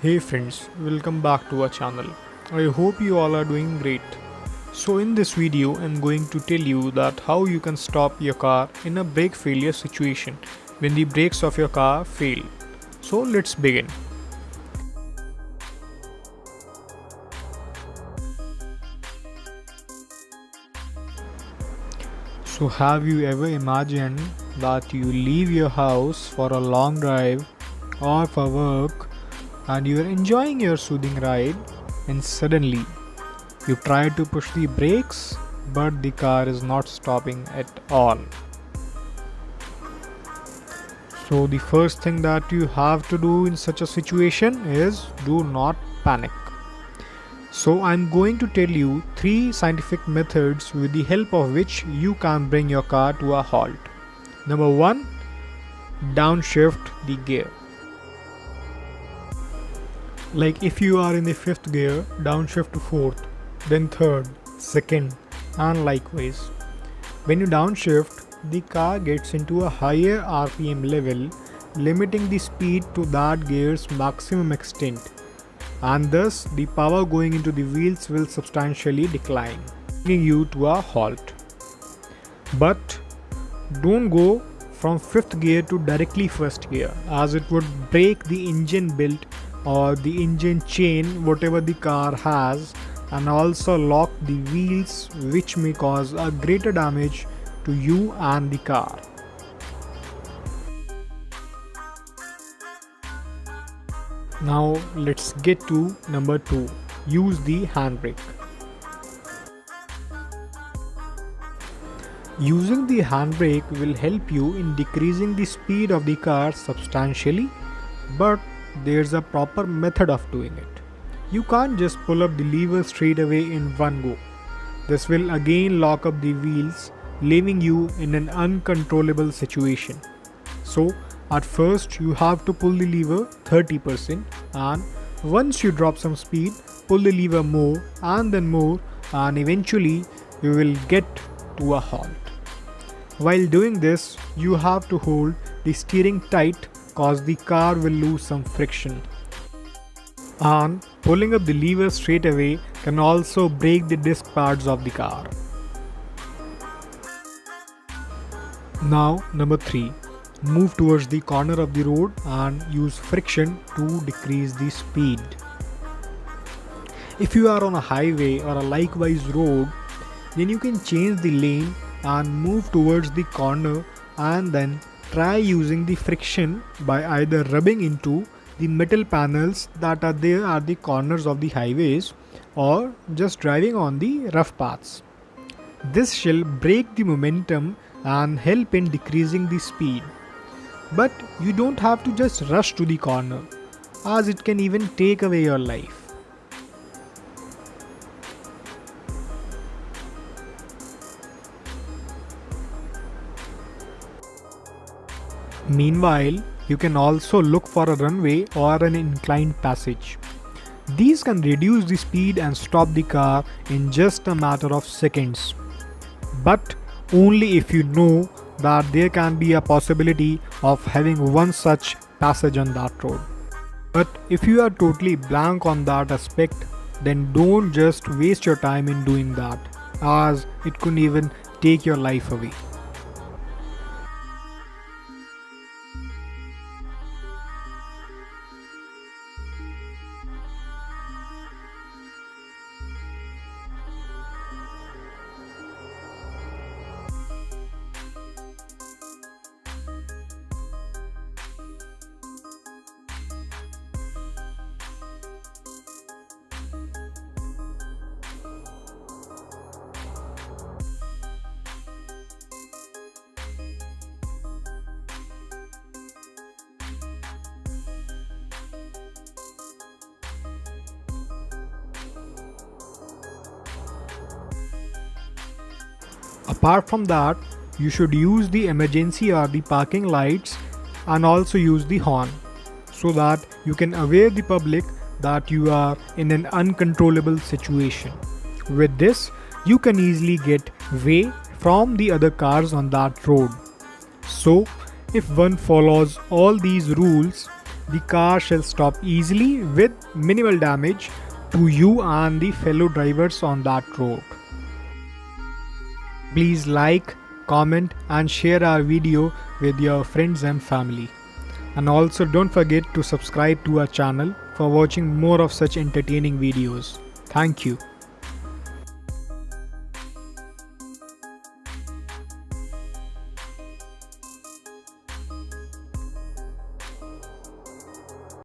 Hey friends, welcome back to our channel. I hope you all are doing great. So in this video I'm going to tell you that how you can stop your car in a brake failure situation when the brakes of your car fail. So let's begin. So have you ever imagined that you leave your house for a long drive or for work and you are enjoying your soothing ride and suddenly you try to push the brakes but the car is not stopping at all. So the first thing that you have to do in such a situation is do not panic. So I'm going to tell you 3 scientific methods with the help of which you can bring your car to a halt. Number 1, downshift the gear. Like if you are in the 5th gear, downshift to 4th, then 3rd, 2nd, and likewise. When you downshift, the car gets into a higher RPM level, limiting the speed to that gear's maximum extent, and thus the power going into the wheels will substantially decline, bringing you to a halt. But don't go from 5th gear to directly 1st gear, as it would break the engine belt or the engine chain whatever the car has, and also lock the wheels, which may cause a greater damage to you and the car. Now let's get to number 2. Use the handbrake. Using the handbrake will help you in decreasing the speed of the car substantially, but there's a proper method of doing it. You can't just pull up the lever straight away in one go. This will again lock up the wheels, leaving you in an uncontrollable situation. So at first you have to pull the lever 30%, and once you drop some speed, pull the lever more and then more, and eventually you will get to a halt. While doing this, you have to hold the steering tight cause the car will lose some friction. And pulling up the lever straight away can also break the disc pads of the car. Now number 3. Move towards the corner of the road and use friction to decrease the speed. If you are on a highway or a likewise road, then you can change the lane and move towards the corner, and then try using the friction by either rubbing into the metal panels that are there at the corners of the highways or just driving on the rough paths. This shall break the momentum and help in decreasing the speed. But you don't have to just rush to the corner, as it can even take away your life. Meanwhile, you can also look for a runway or an inclined passage. These can reduce the speed and stop the car in just a matter of seconds. But only if you know that there can be a possibility of having one such passage on that road. But if you are totally blank on that aspect, then don't just waste your time in doing that, as it could even take your life away. Apart from that, you should use the emergency or the parking lights and also use the horn, so that you can aware the public that you are in an uncontrollable situation. With this, you can easily get away from the other cars on that road. So, if one follows all these rules, the car shall stop easily with minimal damage to you and the fellow drivers on that road. Please like, comment and share our video with your friends and family. And also don't forget to subscribe to our channel for watching more of such entertaining videos. Thank you.